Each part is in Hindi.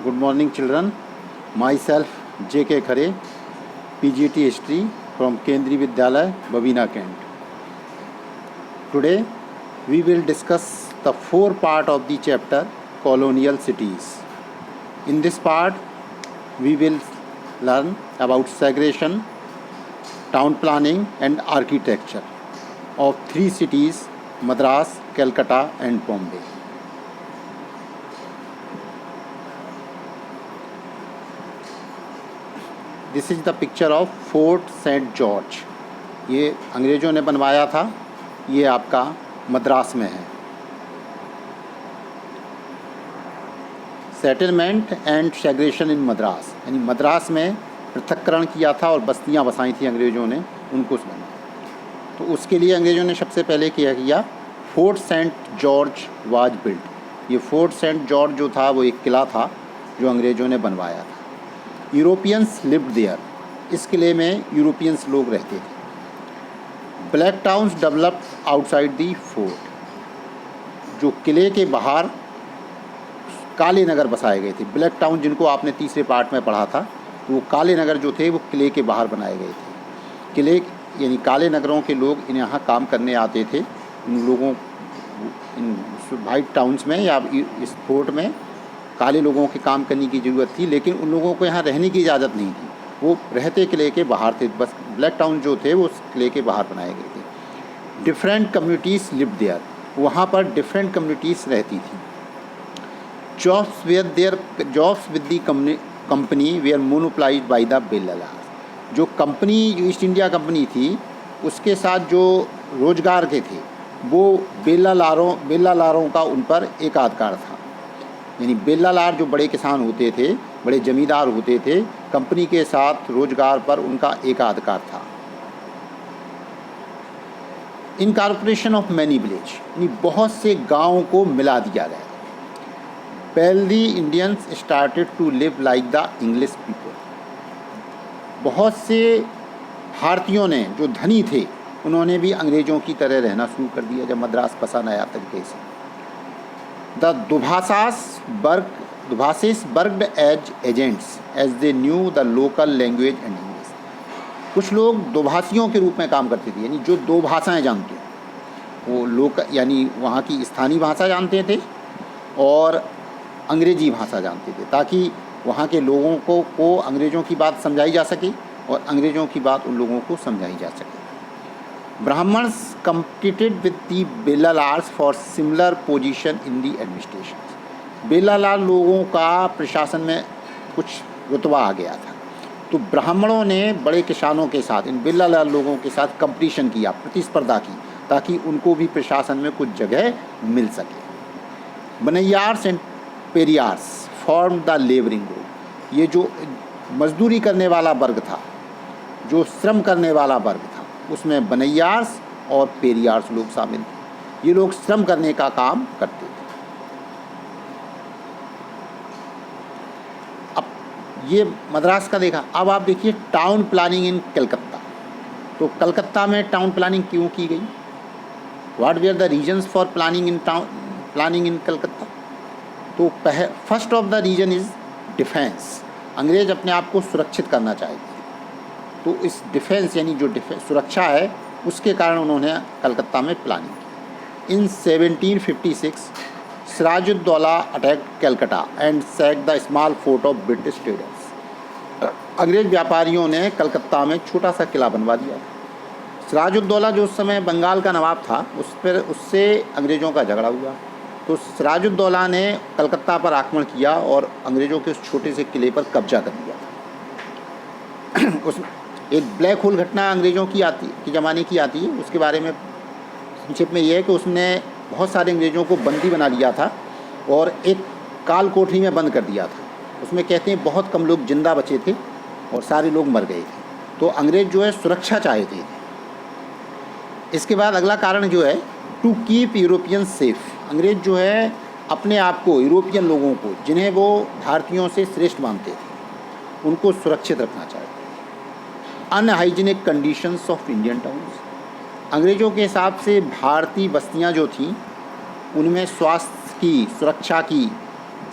Good morning, children. Myself, J.K. Khare, PGT History from Kendriya Vidyalaya, Babina, Kent. Today, we will discuss the 4 part of the chapter Colonial Cities. In this part, we will learn about segregation, town planning and architecture of 3 cities, Madras, Calcutta and Bombay. This is the picture of Fort Saint George. ये अंग्रेज़ों ने बनवाया था। ये आपका मद्रास में है। सेटलमेंट एंड सेग्रेगेशन इन मद्रास, यानी मद्रास में पृथक्करण किया था और बस्तियां बसाई थी अंग्रेज़ों ने, उनको बना। तो उसके लिए अंग्रेज़ों ने सबसे पहले किया Fort Saint George was built. ये फोर्ट सेंट जॉर्ज जो था वो एक किला था जो अंग्रेज़ों ने बनवाया था। यूरोपियंस लिव्ड देयर, इस किले में यूरोपियंस लोग रहते थे। Black towns developed outside the fort, जो किले के बाहर काले नगर बसाए गए थे। ब्लैक टाउन जिनको आपने तीसरे पार्ट में पढ़ा था, तो वो काले नगर जो थे वो किले के बाहर बनाए गए थे। किले यानी काले नगरों के लोग इन यहाँ काम करने आते थे। इन लोगों इन वाइट टाउन्स में या इस फोर्ट में काले लोगों के काम करने की ज़रूरत थी, लेकिन उन लोगों को यहाँ रहने की इजाज़त नहीं थी। वो रहते किले के बाहर थे। बस ब्लैक टाउन जो थे वो उस किले के बाहर बनाए गए थे। डिफरेंट कम्युनिटीज़ लिव्ड देयर, वहाँ पर डिफरेंट कम्युनिटीज़ रहती थी। Jobs with the company were monopolised by the Vellalar, जो कंपनी ईस्ट इंडिया कंपनी थी उसके साथ जो रोजगार के थे वो बेल्लालारों का उन पर एकाधिकार था। यानी बेल्लालार जो बड़े किसान होते थे, बड़े जमींदार होते थे, कंपनी के साथ रोजगार पर उनका एकाधिकार था। इनकॉर्पोरेशन ऑफ मैनी विलेज, यानी बहुत से गाँवों को मिला दिया गया। Wealthy Indians started to live like the English people, बहुत से भारतीयों ने जो धनी थे उन्होंने भी अंग्रेज़ों की तरह रहना शुरू कर दिया जब मद्रास बसा नया तरीके से। The dubashes worked as agents as they knew the local language and English, कुछ लोग दोभाषियों के रूप में काम करते थे, यानी जो 2 भाषाएं जानते हैं वो यानी वहाँ की स्थानीय भाषा जानते थे और अंग्रेजी भाषा जानते थे, ताकि वहाँ के लोगों को अंग्रेज़ों की बात समझाई जा सके और अंग्रेज़ों की बात उन लोगों को समझाई जा सके। Brahmins competed with the Vellalars for similar position in the administration. Vellalar लोगों का प्रशासन में कुछ रुतबा आ गया था, तो ब्राह्मणों ने बड़े किसानों के साथ, इन बेल्लालार लोगों के साथ कंपटीशन किया, प्रतिस्पर्धा की, ताकि उनको भी प्रशासन में कुछ जगह मिल सके। Vanniyars and Paraiyars form the labouring group, ये जो मजदूरी करने वाला वर्ग था, जो श्रम करने वाला वर्ग था, उसमें बनैयार्स और पेरियार्स लोग शामिल थे। ये लोग श्रम करने का काम करते थे। अब ये मद्रास का देखा। अब आप देखिए टाउन प्लानिंग इन कलकत्ता। तो कलकत्ता में टाउन प्लानिंग क्यों की गई? What were the reasons for planning in Calcutta? तो first of the reason is defence. अंग्रेज अपने आप को सुरक्षित करना चाहते थे, तो इस डिफेंस यानी जो सुरक्षा है उसके कारण उन्होंने कलकत्ता में प्लानिंग की। In 1756 Sirajuddaulah attack Calcutta and sack the small fort of British traders. अंग्रेज व्यापारियों ने कलकत्ता में छोटा सा किला बनवा दिया था। सिराजुद्दौला जो उस समय बंगाल का नवाब था, उससे अंग्रेज़ों का झगड़ा हुआ, तो सिराजुद्दौला ने कलकत्ता पर आक्रमण किया और अंग्रेज़ों के उस छोटे से किले पर कब्जा कर लिया। उस एक ब्लैक होल घटना अंग्रेज़ों की ज़माने की आती है, उसके बारे में संक्षेप में ये है कि उसने बहुत सारे अंग्रेज़ों को बंदी बना लिया था और एक काल कोठरी में बंद कर दिया था। उसमें कहते हैं बहुत कम लोग जिंदा बचे थे और सारे लोग मर गए थे। तो अंग्रेज़ जो है सुरक्षा चाहते थे। इसके बाद अगला कारण जो है टू कीप यूरोपियन सेफ। अंग्रेज़ जो है अपने आप को, यूरोपियन लोगों को, जिन्हें वो भारतीयों से श्रेष्ठ मानते थे, उनको सुरक्षित रखना चाहते थे। Unhygienic conditions of Indian towns, अंग्रेज़ों के हिसाब से भारतीय बस्तियां जो थीं उनमें स्वास्थ्य की, सुरक्षा की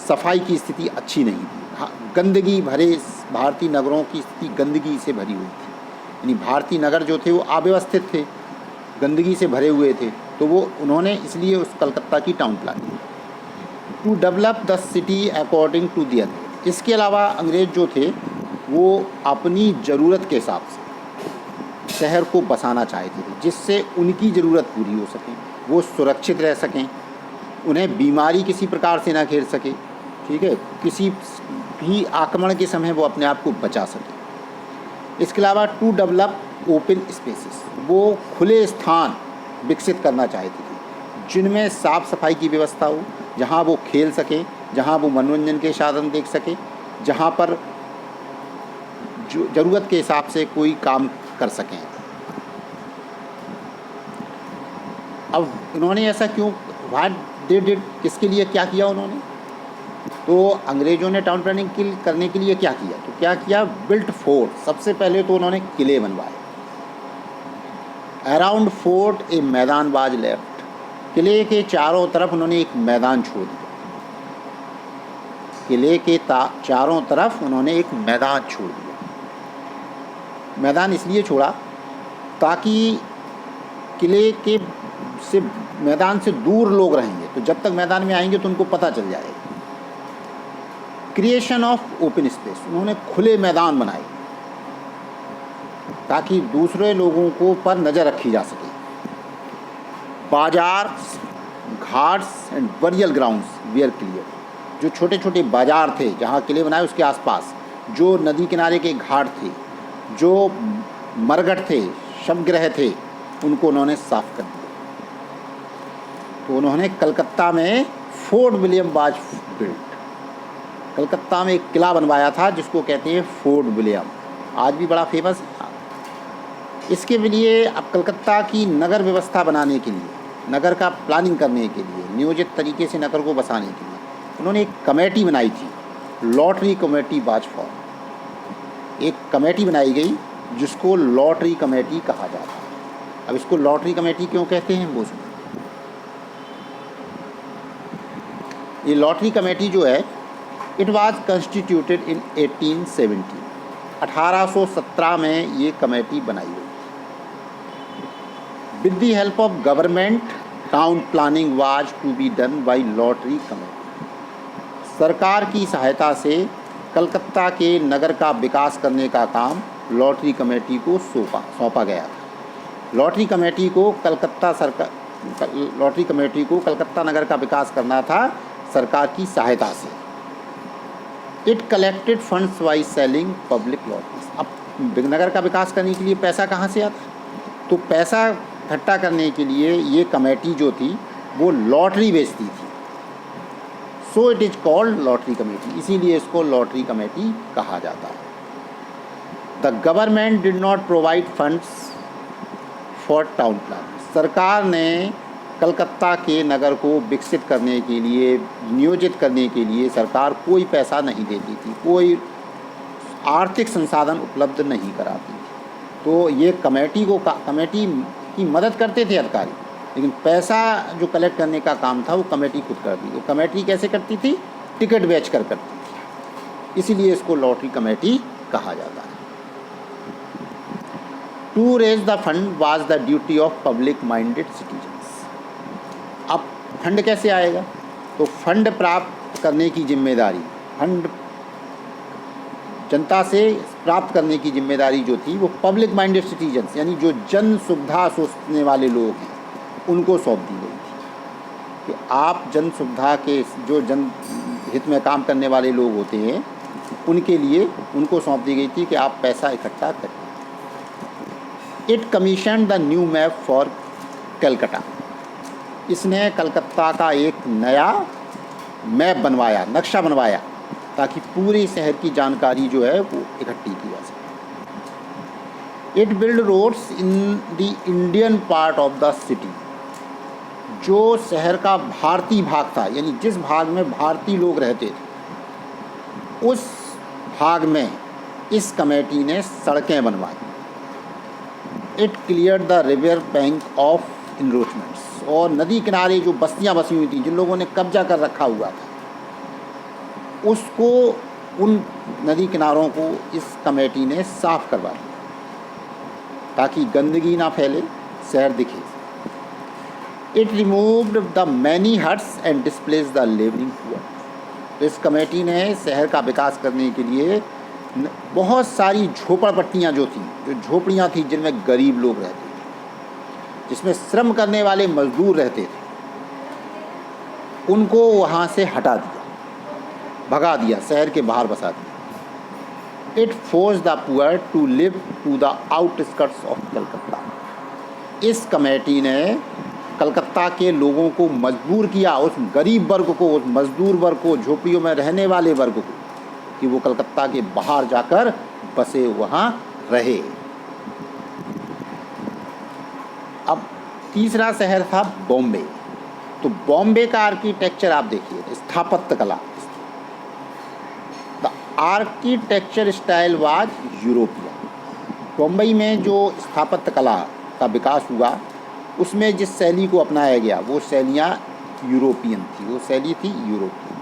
सफाई की स्थिति अच्छी नहीं थी, गंदगी भरे भारतीय नगरों की स्थिति गंदगी से भरी हुई थी, यानी भारतीय नगर जो थे वो अव्यवस्थित थे, गंदगी से भरे हुए थे। तो वो उन्होंने इसलिए उस कलकत्ता की town planning to develop the city according to the need. इसके अलावा अंग्रेज़ जो थे वो अपनी ज़रूरत के हिसाब से शहर को बसाना चाहते थे, जिससे उनकी ज़रूरत पूरी हो सके, वो सुरक्षित रह सकें, उन्हें बीमारी किसी प्रकार से ना घेर सके, ठीक है, किसी भी आक्रमण के समय वो अपने आप को बचा सके। इसके अलावा टू डेवलप ओपन स्पेसेस, वो खुले स्थान विकसित करना चाहते थे जिनमें साफ़ सफाई की व्यवस्था हो, जहाँ वो खेल सकें, जहाँ वो मनोरंजन के साधन देख सकें, जहाँ पर जो ज़रूरत के हिसाब से कोई काम कर सकें। अब इन्होंने ऐसा क्यों, व्हाट दे डिड, किसके लिए क्या किया उन्होंने? तो अंग्रेज़ों ने टाउन प्लानिंग करने के लिए क्या किया? तो क्या किया, बिल्ट फोर्ट। सबसे पहले तो उन्होंने किले बनवाए। अराउंड फोर्ट ए मैदान वाज लेफ्ट, किले के चारों तरफ उन्होंने एक मैदान छोड़ दिया। किले के चारों तरफ उन्होंने एक मैदान छोड़ दिया। मैदान इसलिए छोड़ा ताकि किले के से मैदान से दूर लोग रहेंगे, तो जब तक मैदान में आएंगे तो उनको पता चल जाएगा। क्रिएशन ऑफ ओपन स्पेस, उन्होंने खुले मैदान बनाए ताकि दूसरे लोगों को पर नज़र रखी जा सके। बाजार, ghats and burial grounds were clear, जो छोटे छोटे बाजार थे जहाँ किले बनाए उसके आसपास, जो नदी किनारे के घाट थे, जो मरघट थे, शवगृह थे, उनको उन्होंने साफ कर दिया। तो उन्होंने कलकत्ता में fort William was built, Calcutta में एक किला बनवाया था जिसको कहते हैं फोर्ट विलियम, आज भी बड़ा फेमस है। इसके लिए अब कलकत्ता की नगर व्यवस्था बनाने के लिए, नगर का प्लानिंग करने के लिए, नियोजित तरीके से नगर को बसाने के लिए उन्होंने एक कमेटी बनाई थी, लॉटरी कमेटी वाज फॉर्म। एक कमेटी बनाई गई जिसको लॉटरी कमेटी कहा जाता है। अब इसको लॉटरी कमेटी क्यों कहते हैं वो सुनो। ये लॉटरी कमेटी जो है, इट वाज कंस्टिट्यूटेड इन 1870, 1817 में ये कमेटी बनाई गई। With the help of government town planning was to be done by lottery committee, सरकार की सहायता से कलकत्ता के नगर का विकास करने का काम लॉटरी कमेटी को सौंपा गया था। लॉटरी कमेटी को कलकत्ता नगर का विकास करना था सरकार की सहायता से। It collected funds by selling public lotteries. अब नगर का विकास करने के लिए पैसा कहाँ से आता? तो पैसा इकट्ठा करने के लिए ये कमेटी जो थी वो लॉटरी बेचती थी। So it is called lottery committee, इसीलिए इसको लॉटरी कमेटी कहा जाता है। The government did not provide funds for town plan, सरकार ने कलकत्ता के नगर को विकसित करने के लिए, नियोजित करने के लिए सरकार कोई पैसा नहीं देती थी, कोई आर्थिक संसाधन उपलब्ध नहीं कराती थी। तो ये कमेटी की मदद करते थे अधिकारी, लेकिन पैसा जो कलेक्ट करने का काम था वो कमेटी खुद करती थी। कमेटी कैसे करती थी? टिकट बेच कर करती थी, इसीलिए इसको लॉटरी कमेटी कहा जाता है। To raise the fund was the duty of public minded citizens. अब फंड कैसे आएगा? तो फंड प्राप्त करने की जिम्मेदारी, फंड जनता से प्राप्त करने की जिम्मेदारी जो थी वो पब्लिक माइंडेड सिटीजन्स, यानी जो जन सुविधा सोचने वाले लोग हैं, उनको सौंप दी गई थी कि आप जन सुविधा के, जो जन हित में काम करने वाले लोग होते हैं, उनके लिए उनको सौंप दी गई थी कि आप पैसा इकट्ठा करें। It commission the new map for Calcutta, इसने कलकत्ता का एक नया मैप बनवाया, नक्शा बनवाया, ताकि पूरे शहर की जानकारी जो है वो इकट्ठी की जा सके। It build roads in the Indian part of the city, जो शहर का भारतीय भाग था, यानी जिस भाग में भारतीय लोग रहते थे, उस भाग में इस कमेटी ने सड़कें बनवाई। It clear the river bank of encroachments, और नदी किनारे जो बस्तियां बसी हुई थी, जिन लोगों ने कब्जा कर रखा हुआ था, उसको, उन नदी किनारों को इस कमेटी ने साफ करवा दिया ताकि गंदगी ना फैले, शहर दिखे। It removed the many huts and displace the living poor. इस कमेटी ने शहर का विकास करने के लिए बहुत सारी झोपड़पट्टियाँ जो थीं, जो झोपड़ियाँ थीं जिनमें गरीब लोग रहते थे, जिसमें श्रम करने वाले मजदूर रहते थे, उनको वहाँ से हटा दिया, भगा दिया, शहर के बाहर बसा दिया। It force the poor to live to the outskirts of Calcutta. इस कमेटी ने कलकत्ता के लोगों को मजबूर किया, उस गरीब वर्ग को, उस मजदूर वर्ग को, झोपड़ियों में रहने वाले वर्ग को, कि वो कलकत्ता के बाहर जाकर बसे वहाँ रहे। अब तीसरा शहर था बॉम्बे। तो बॉम्बे का आर्किटेक्चर आप देखिए, स्थापत्य कला, the architecture style was European. Bombay में जो स्थापत्य कला का विकास हुआ, उसमें जिस शैली को अपनाया गया वो शैलियाँ यूरोपियन थी, वो शैली थी European.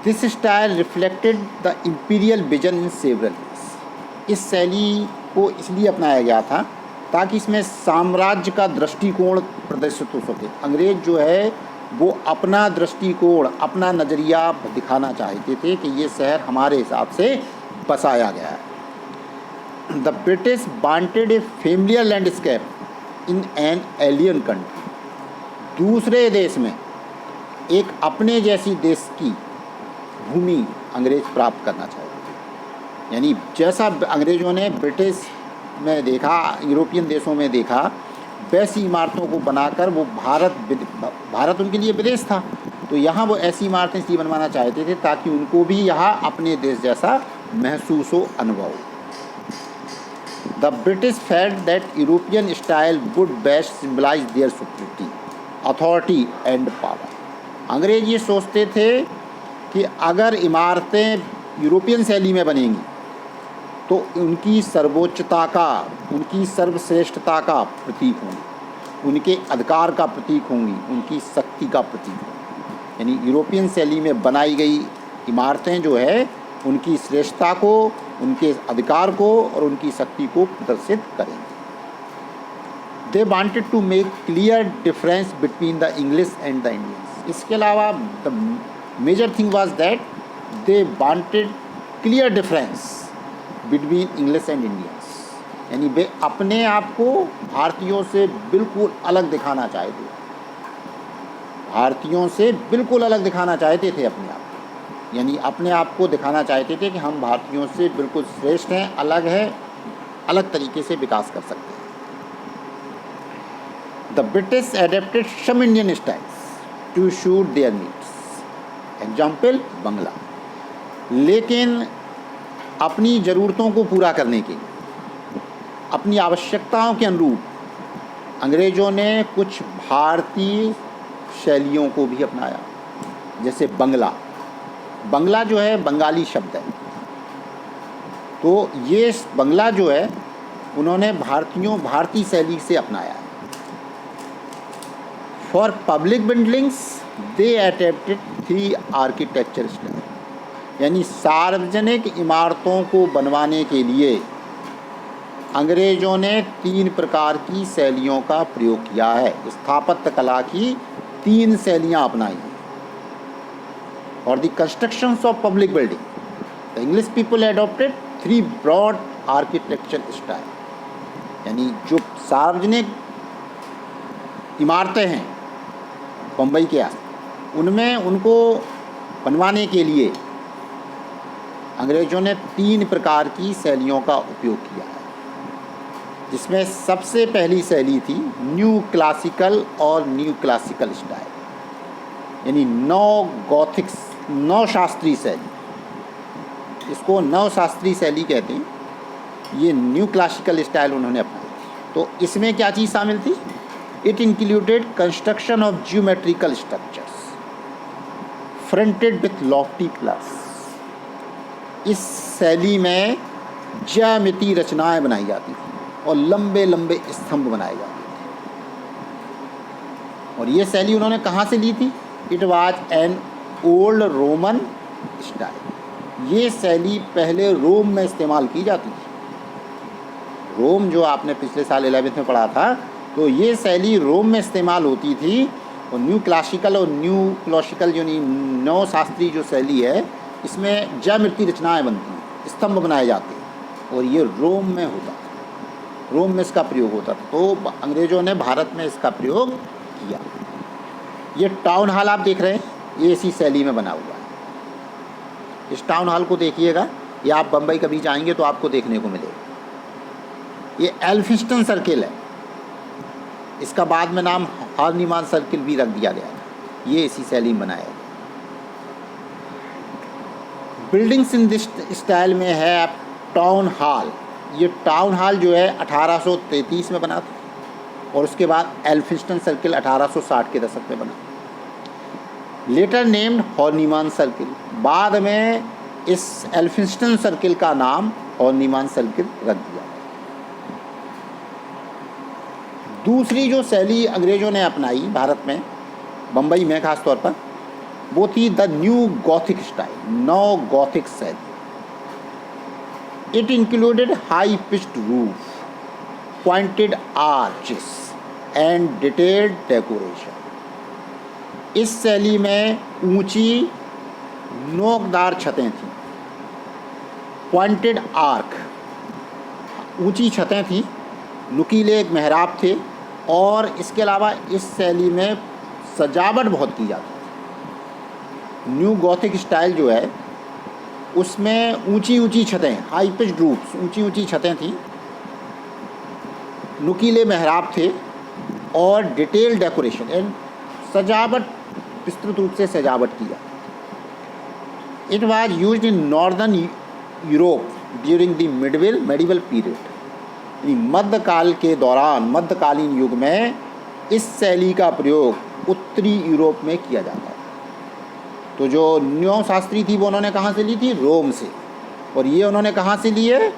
This style reflected the imperial vision in several ways. इस शैली को इसलिए अपनाया गया था ताकि इसमें साम्राज्य का दृष्टिकोण प्रदर्शित हो सके। अंग्रेज़ जो है वो अपना दृष्टिकोण, अपना नज़रिया दिखाना चाहते थे कि ये शहर हमारे हिसाब से बसाया गया है। The British wanted A familiar landscape in an alien country. दूसरे देश में एक अपने जैसी देश की भूमि अंग्रेज़ प्राप्त करना चाहते थे। यानी जैसा अंग्रेज़ों ने ब्रिटिश में देखा, यूरोपियन देशों में देखा, वैसी इमारतों को बनाकर वो भारत उनके लिए विदेश था, तो यहाँ वो ऐसी इमारतें इसलिए बनवाना चाहते थे ताकि उनको भी यहाँ अपने देश जैसा महसूस हो, अनुभव। The British felt that European style would best symbolize their superiority, authority and power. अंग्रेज ये सोचते थे कि अगर इमारतें यूरोपियन शैली में बनेंगी तो उनकी सर्वोच्चता का, उनकी सर्वश्रेष्ठता का प्रतीक होंगी, उनके अधिकार का प्रतीक होंगी, उनकी शक्ति का प्रतीक होंगी। यानी यूरोपियन शैली में बनाई गई इमारतें जो है उनकी श्रेष्ठता को, उनके अधिकार को और उनकी शक्ति को प्रदर्शित करेंगे। They wanted to make clear difference between the English and the Indians. इसके अलावा the major thing was that they wanted clear difference between English and Indians. यानी वे अपने आप को भारतीयों से बिल्कुल अलग दिखाना चाहते थे, भारतीयों से बिल्कुल अलग दिखाना चाहते थे अपने आप को। यानी अपने आप को दिखाना चाहते थे कि हम भारतीयों से बिल्कुल श्रेष्ठ हैं, अलग हैं, अलग तरीके से विकास कर सकते हैं। The British adapted some Indian styles to suit their needs, example bungalow. लेकिन अपनी ज़रूरतों को पूरा करने के लिए, अपनी आवश्यकताओं के अनुरूप अंग्रेज़ों ने कुछ भारतीय शैलियों को भी अपनाया। जैसे बंगला, बंगला जो है बंगाली शब्द है, तो ये बंगला जो है उन्होंने भारतीय शैली से अपनाया है। For public buildings they adopted 3 architecture style. यानी सार्वजनिक इमारतों को बनवाने के लिए अंग्रेज़ों ने 3 प्रकार की शैलियों का प्रयोग किया है। स्थापत्य कला की 3 शैलियाँ अपनाई हैं। और the constructions of public building, the English people adopted 3 broad architecture style. यानी जो सार्वजनिक इमारतें हैं बम्बई के आस, उनमें उनको बनवाने के लिए अंग्रेज़ों ने 3 प्रकार की शैलियों का उपयोग किया है, जिसमें सबसे पहली शैली थी न्यू क्लासिकल और न्यू क्लासिकल स्टाइल। यानी नव शास्त्रीय शैली, इसको नव शास्त्रीय शैली कहते हैं। ये न्यू क्लासिकल स्टाइल उन्होंने अपनाई। तो इसमें क्या चीज़ शामिल थी? It included construction of geometrical structures fronted with Lofty pillars. इस शैली में ज्यामितीय रचनाएं बनाई जाती थी और लंबे लंबे स्तंभ बनाए जाते थे। और ये शैली उन्होंने कहाँ से ली थी? It was an old Roman style. ये शैली पहले रोम में इस्तेमाल की जाती थी। रोम जो आपने पिछले साल 11वीं में पढ़ा था, तो ये शैली रोम में इस्तेमाल होती थी। और न्यू क्लासिकल जो नव शास्त्रीय जो शैली है, इसमें ज्यामिति रचनाएँ बनती हैं, स्तंभ बनाए जाते हैं, और ये रोम में होता था, रोम में इसका प्रयोग होता था। तो अंग्रेज़ों ने भारत में इसका प्रयोग किया। ये टाउन हॉल आप देख रहे हैं, ये इसी शैली में बना हुआ है। इस टाउन हॉल को देखिएगा, ये आप बम्बई कभी जाएंगे तो आपको देखने को मिलेगा। ये एल्फिंस्टन सर्किल है, इसका बाद में नाम हार्निमान सर्किल भी रख दिया गया था। ये इसी शैली में बनाया गया। बिल्डिंग्स इन दिस स्टाइल में है टाउन हॉल। ये टाउन हॉल जो है 1833 में बना था, और उसके बाद एल्फिंस्टन सर्किल 1860 के दशक में बना। Later named Horniman circle. बाद में इस एल्फिंस्टन सर्किल का नाम हॉर्निमान सर्किल रख दिया। दूसरी जो शैली अंग्रेज़ों ने अपनाई भारत में, बम्बई में खास तौर पर, वो थी द न्यू गॉथिक स्टाइल, नव गॉथिक शैली। It included high pitched roof, pointed arches and detailed decoration. इस शैली में ऊंची नोकदार छतें थीं, पॉइंटेड आर्क, ऊंची छतें थीं, नुकीले एक मेहराब थे, और इसके अलावा इस शैली में सजावट बहुत की जाती थी। न्यू गॉथिक स्टाइल जो है उसमें ऊंची ऊंची छतें, हाई पिच्ड रूफ्स, ऊंची ऊंची छतें थीं, नुकीले मेहराब थे, और डिटेल डेकोरेशन एंड सजावट, विस्तृत रूप से सजावट की जाती। It was used in northern Europe during the medieval period. मध्यकाल के दौरान, मध्यकालीन युग में इस शैली का प्रयोग उत्तरी यूरोप में किया जाता है। तो जो न्यू शास्त्री थी वो उन्होंने कहाँ से ली थी? रोम से। और ये उन्होंने कहाँ से लिए?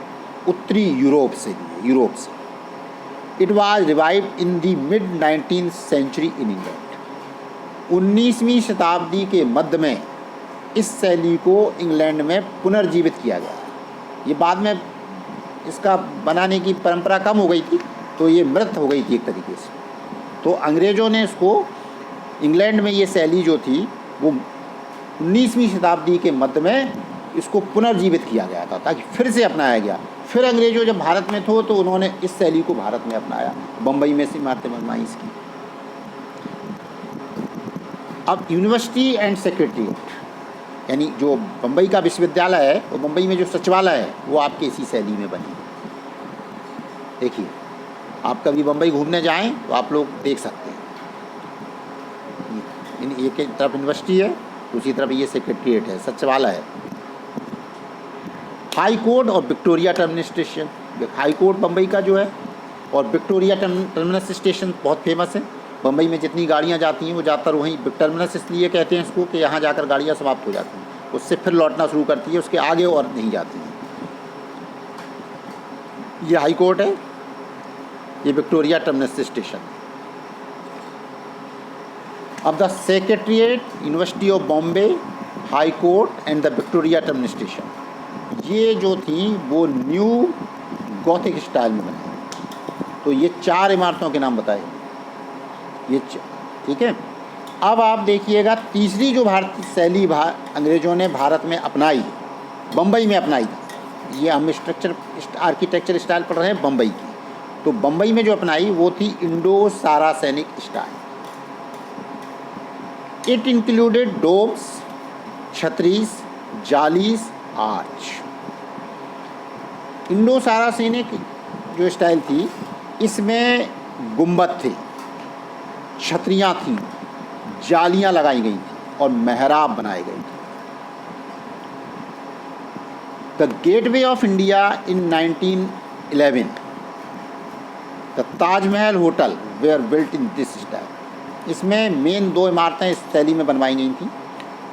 उत्तरी यूरोप से लिए, यूरोप से। It was revived in the mid 19th century in England. 19वीं शताब्दी के मध्य में इस शैली को इंग्लैंड में पुनर्जीवित किया गया। ये बाद में इसका बनाने की परंपरा कम हो गई थी, तो ये मृत हो गई थी एक तरीके से। तो अंग्रेज़ों ने इसको, इंग्लैंड में ये शैली जो थी वो 19वीं शताब्दी के मध्य में इसको पुनर्जीवित किया गया था, ताकि फिर से अपनाया गया। फिर अंग्रेज़ों जब भारत में थे तो उन्होंने इस शैली को भारत में अपनाया, बम्बई में से इमारतें बनवाई इसकी। अब यूनिवर्सिटी एंड सेक्रेटरीट, यानी जो बम्बई का विश्वविद्यालय है, वो बम्बई में जो सचिवालय है वो आपके इसी शैली में बनी। देखिए, आप कभी बम्बई घूमने जाएं तो आप लोग देख सकते हैं, एक तरफ यूनिवर्सिटी है, दूसरी तरफ ये सेक्रेटरीट है, सचिवालय है। हाई कोर्ट और Victoria terminus station. High court Bombay का जो है, और विक्टोरिया टर्मिनस स्टेशन बहुत फेमस है। बम्बई में जितनी गाड़ियाँ जाती हैं वो ज़्यादातर वहीं टर्मिनस इसलिए कहते हैं इसको कि यहाँ जाकर गाड़ियाँ समाप्त हो जाती हैं, उससे फिर लौटना शुरू करती है, उसके आगे और नहीं जाती हैं। ये हाई कोर्ट है, ये विक्टोरिया टर्मिनस स्टेशन। अब the secretariat, university of Bombay, high court and the Victoria terminus station, ये जो थी वो न्यू गॉथिक स्टाइल में बनी। तो ये 4 इमारतों के नाम बताए ये, ठीक है। अब आप देखिएगा तीसरी जो भारतीय शैली अंग्रेज़ों ने भारत में अपनाई, बम्बई में अपनाई, ये हम आर्किटेक्चर स्टाइल पढ़ रहे हैं बम्बई की। तो बम्बई में जो अपनाई वो थी Indo Saracenic style. It included domes, chhatris, jalis, arch. Indo Saracenic जो स्टाइल थी, इसमें गुंबद थे, छतरियाँ थीं, जालियाँ लगाई गई थी और मेहराब बनाए गए थे। The Gateway of India in 1911, the Taj Mahal hotel were built in this style. इसमें मेन 2 इमारतें इस शैली में बनवाई गई थी।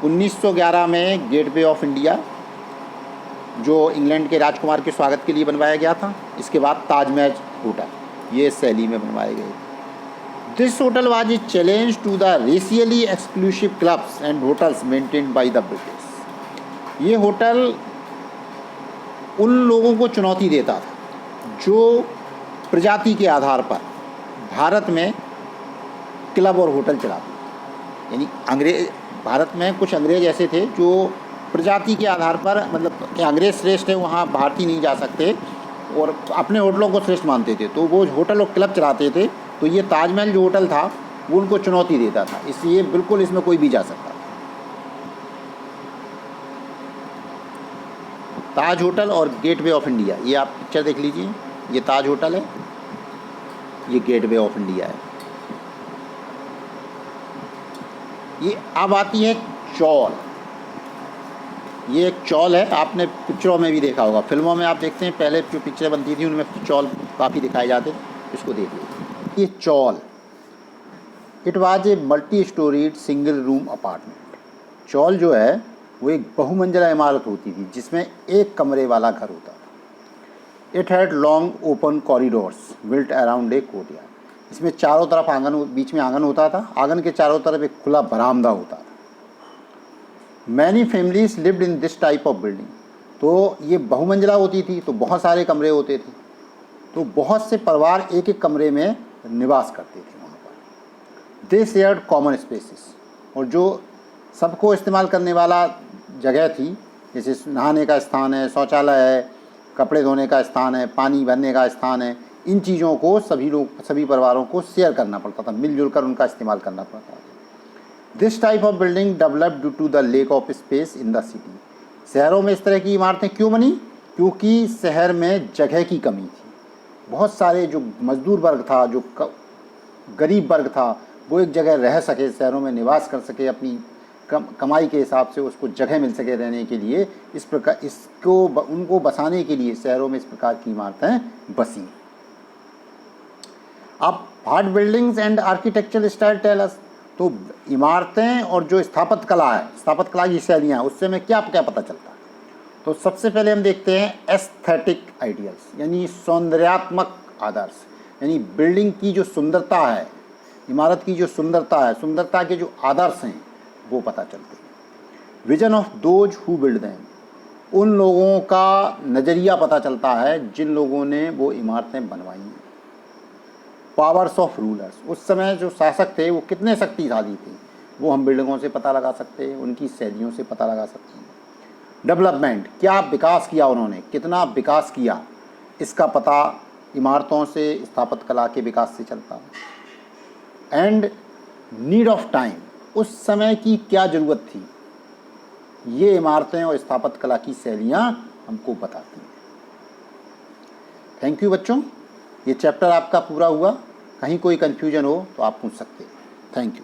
1911 में गेटवे ऑफ इंडिया जो इंग्लैंड के राजकुमार के स्वागत के लिए बनवाया गया था। इसके बाद ताजमहल होटल, ये इस शैली में बनवाए गए। This hotel was a challenge to the racially exclusive clubs and hotels maintained by the British. ये होटल उन लोगों को चुनौती देता था जो प्रजाति के आधार पर भारत में क्लब और होटल चलाते थे। यानी अंग्रेज, भारत में कुछ अंग्रेज ऐसे थे जो प्रजाति के आधार पर, मतलब कि अंग्रेज श्रेष्ठ है वहाँ भारतीय नहीं जा सकते, और अपने होटलों को श्रेष्ठ मानते थे, तो वो होटल और क्लब चलाते थे। तो ये ताजमहल जो होटल था वो उनको चुनौती देता था, इसलिए बिल्कुल इसमें कोई भी जा सकता था। ताज होटल और गेटवे ऑफ इंडिया, ये आप पिक्चर देख लीजिए, ये ताज होटल है, ये गेटवे ऑफ इंडिया है। ये अब आती है चौल। ये एक चौल है, आपने पिक्चरों में भी देखा होगा, फिल्मों में आप देखते हैं पहले जो पिक्चरें बनती थी उनमें चौल काफ़ी दिखाए जाते थे। इसको देखिए, ये chawl, it was a multi storeyed single room apartment. Chawl जो है वो एक बहुमंजिला इमारत होती थी जिसमें एक कमरे वाला घर होता था। It had long open corridors built around a courtyard. इसमें चारों तरफ आंगन, बीच में आंगन होता था, आंगन के चारों तरफ एक खुला बरामदा होता था। Many families lived in this type of building. तो ये बहुमंजिला होती थी तो बहुत सारे कमरे होते थे, तो बहुत से परिवार एक एक कमरे में निवास करते थे वहाँ पर। दे शेयर्ड कॉमन स्पेसिस, और जो सबको इस्तेमाल करने वाला जगह थी, जैसे नहाने का स्थान है, शौचालय है, कपड़े धोने का स्थान है, पानी भरने का स्थान है, इन चीज़ों को सभी परिवारों को शेयर करना पड़ता था, मिलजुल कर उनका इस्तेमाल करना पड़ता था। This type of building developed due to the lack of space in the city. शहरों में इस तरह की इमारतें क्यों बनी? क्योंकि शहर में जगह की कमी थी। बहुत सारे जो मजदूर वर्ग था, जो गरीब वर्ग था, वो एक जगह रह सके, शहरों में निवास कर सके, अपनी कमाई के हिसाब से उसको जगह मिल सके रहने के लिए। इस प्रकार उनको बसाने के लिए शहरों में इस प्रकार की इमारतें बसी। अब what buildings and architectural style tell us. तो इमारतें और जो स्थापत्य कला है, स्थापत्य कला की शैलियाँ, उससे हमें क्या क्या पता चलता है? तो सबसे पहले हम देखते हैं एस्थेटिक आइडियल्स, यानी सौंदर्यात्मक आदर्श। यानी बिल्डिंग की जो सुंदरता है, इमारत की जो सुंदरता है, सुंदरता के जो आदर्श हैं वो पता चलते हैं। Vision of those who build them, उन लोगों का नज़रिया पता चलता है जिन लोगों ने वो इमारतें बनवाई हैं। पावर्स ऑफ रूलर्स, उस समय जो शासक थे वो कितने शक्तिशाली थे, वो हम बिल्डिंगों से पता लगा सकते हैं, उनकी शैलियों से पता लगा सकते हैं। डेवलपमेंट, क्या विकास किया उन्होंने, कितना विकास किया, इसका पता इमारतों से, स्थापत्य कला के विकास से चलता है। एंड नीड ऑफ टाइम, उस समय की क्या ज़रूरत थी, ये इमारतें और स्थापत्य कला की शैलियाँ हमको बताती हैं। थैंक यू बच्चों, ये चैप्टर आपका पूरा हुआ। कहीं कोई कन्फ्यूजन हो तो आप पूछ सकते हैं। Thank you.